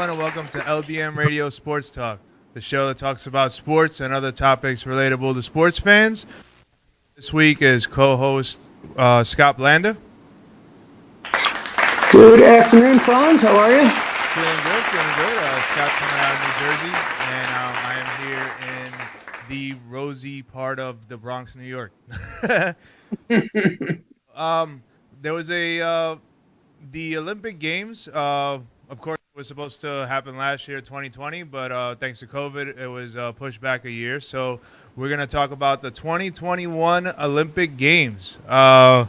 everyone, and welcome to LDM Radio Sports Talk, the show that talks about sports and other topics relatable to sports fans. This week is co-host Scott Blanda. Good afternoon, Franz. How are you? Feeling good, feeling good. Scott's coming out of New Jersey, and I am here in the rosy part of the Bronx, New York. There was the Olympic Games. Of course, it was supposed to happen last year, 2020, but thanks to COVID, it was pushed back a year. So we're going to talk about the 2021 Olympic Games. So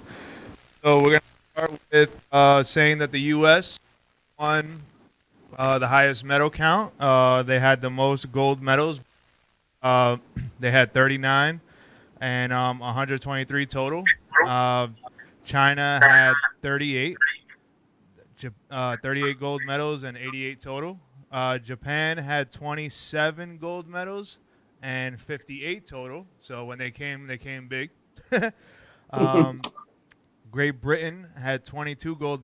we're going to start with saying that the U.S. won the highest medal count. They had the most gold medals. They had 39 and 123 total. China had 38. 38 gold medals and 88 total. Japan had 27 gold medals and 58 total. So when they came big. Great Britain had 22 gold,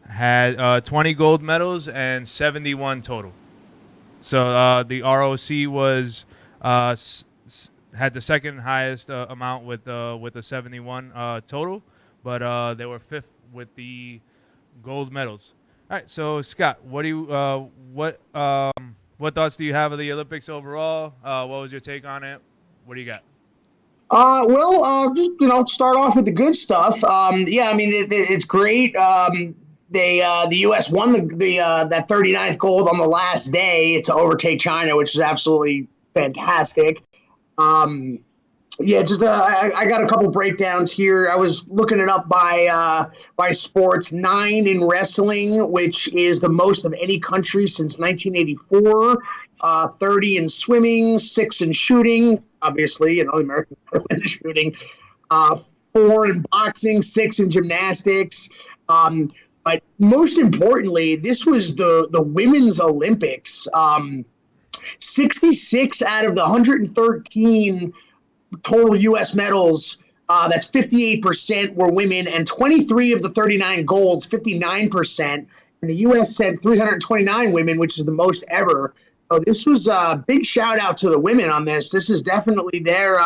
had 20 gold medals and 71 total. So the ROC was had the second highest amount with the 71 total, but they were fifth with the gold medals. All right, so Scott, what thoughts do you have of the Olympics overall? What was your take on it? What do you got? Just start off with the good stuff. It's great. The U.S. won that 39th gold on the last day to overtake China, which is absolutely fantastic. I got a couple breakdowns here. I was looking it up by sports. 9 in wrestling, which is the most of any country since 1984. 30 in swimming, 6 in shooting. Obviously, the Americans win the shooting. 4 in boxing, 6 in gymnastics. But most importantly, this was the women's Olympics. 66 out of the 113 total U.S. medals, that's 58% were women, and 23 of the 39 golds, 59%. And the U.S. sent 329 women, which is the most ever. So this was a big shout out to the women on this. This is definitely their,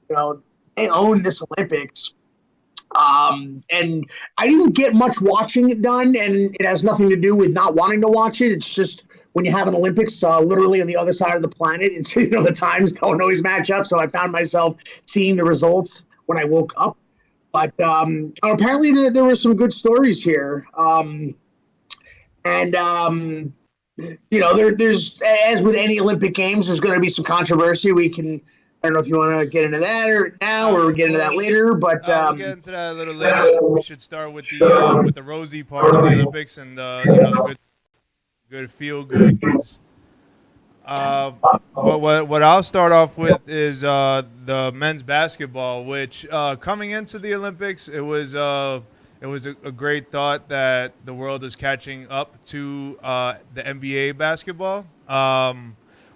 they own this Olympics. And I didn't get much watching it done, and it has nothing to do with not wanting to watch it. It's just when you have an Olympics literally on the other side of the planet, it's, the times don't always match up. So I found myself seeing the results when I woke up. But apparently there were some good stories here. There's, as with any Olympic Games, there's going to be some controversy. I don't know if you want to get into that or get into that later, but we'll get into that a little later. We should start with the rosy part of the Olympics and the good feel good. What I'll start off with is the men's basketball, which coming into the Olympics, it was a great thought that the world is catching up to the NBA basketball.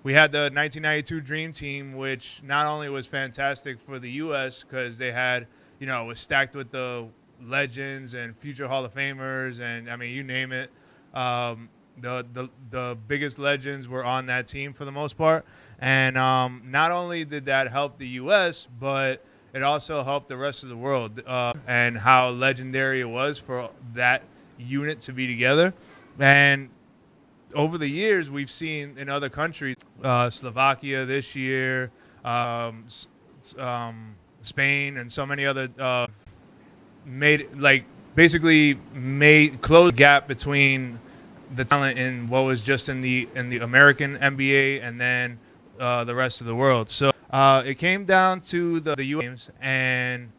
We had the 1992 Dream Team, which not only was fantastic for the U.S. because they had, it was stacked with the legends and future Hall of Famers, and I mean, you name it. The biggest legends were on that team for the most part, and not only did that help the U.S., but it also helped the rest of the world and how legendary it was for that unit to be together. And over the years, we've seen in other countries, Slovakia this year, Spain, and so many other closed the gap between the talent in what was just in the American NBA and then the rest of the world. So it came down to the U.S. games, and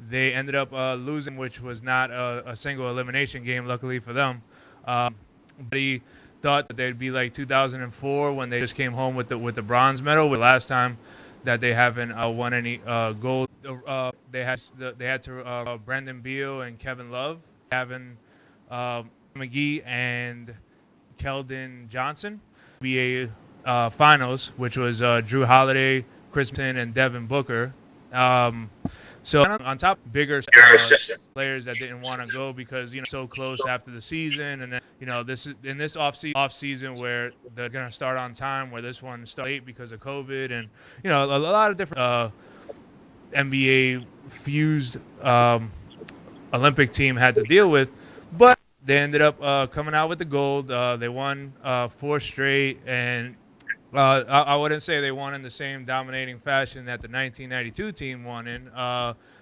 they ended up losing, which was not a single elimination game, luckily for them. But he thought that they'd be like 2004 when they just came home with the bronze medal. The last time that they haven't won any gold. They had to Brandon Beal and Kevin Love, Kevin McGee and Keldon Johnson, NBA finals, which was Drew Holiday, Chris Middleton, and Devin Booker. So on top, bigger players that didn't want to go because so close after the season, and then this is in this off season where they're gonna start on time, where this one started late because of COVID, and a lot of different NBA fused Olympic team had to deal with, but they ended up coming out with the gold. They won 4 straight, and I wouldn't say they won in the same dominating fashion that the 1992 team won in.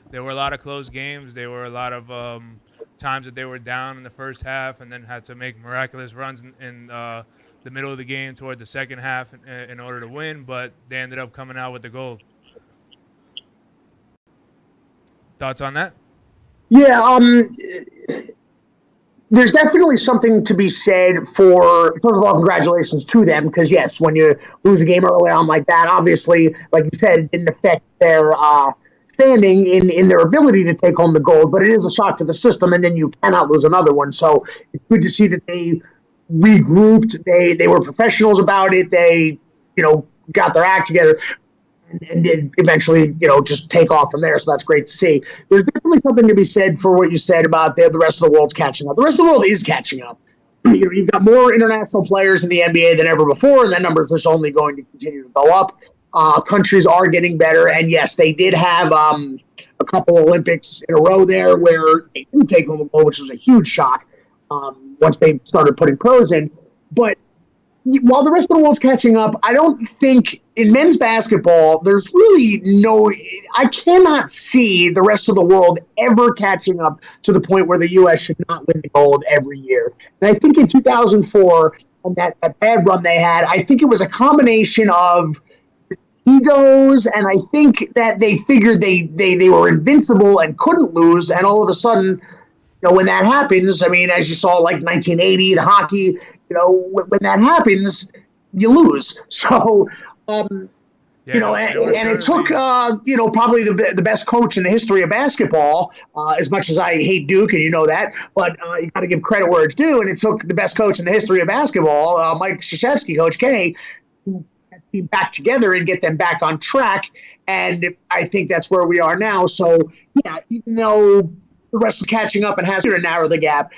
There were a lot of close games. There were a lot of times that they were down in the first half and then had to make miraculous runs in the middle of the game toward the second half in order to win, but they ended up coming out with the gold. Thoughts on that? Yeah, there's definitely something to be said for, first of all, congratulations to them, because yes, when you lose a game early on like that, obviously, like you said, it didn't affect their standing in their ability to take home the gold, but it is a shock to the system, and then you cannot lose another one. So it's good to see that they regrouped. They were professionals about it. They got their act together and did eventually, just take off from there. So that's great to see. There's definitely something to be said for what you said about the rest of the world's catching up. The rest of the world is catching up. You've got more international players in the NBA than ever before, and that number is just only going to continue to go up. Countries are getting better, and yes, they did have a couple Olympics in a row there where they didn't take home a gold, which was a huge shock once they started putting pros in. But while the rest of the world's catching up, I don't think in men's basketball, there's really I cannot see the rest of the world ever catching up to the point where the U.S. should not win the gold every year. And I think in 2004, and that bad run they had, I think it was a combination of egos, and I think that they figured they were invincible and couldn't lose, and all of a sudden, when that happens, I mean, as you saw, like 1980, the hockey, when that happens, you lose. So, and it took, probably the best coach in the history of basketball, as much as I hate Duke, and you know that, but you got to give credit where it's due, and it took the best coach in the history of basketball, Mike Krzyzewski, Coach K, to get the team back together and get them back on track, and I think that's where we are now. So, yeah, even though the rest is catching up and has to narrow the gap,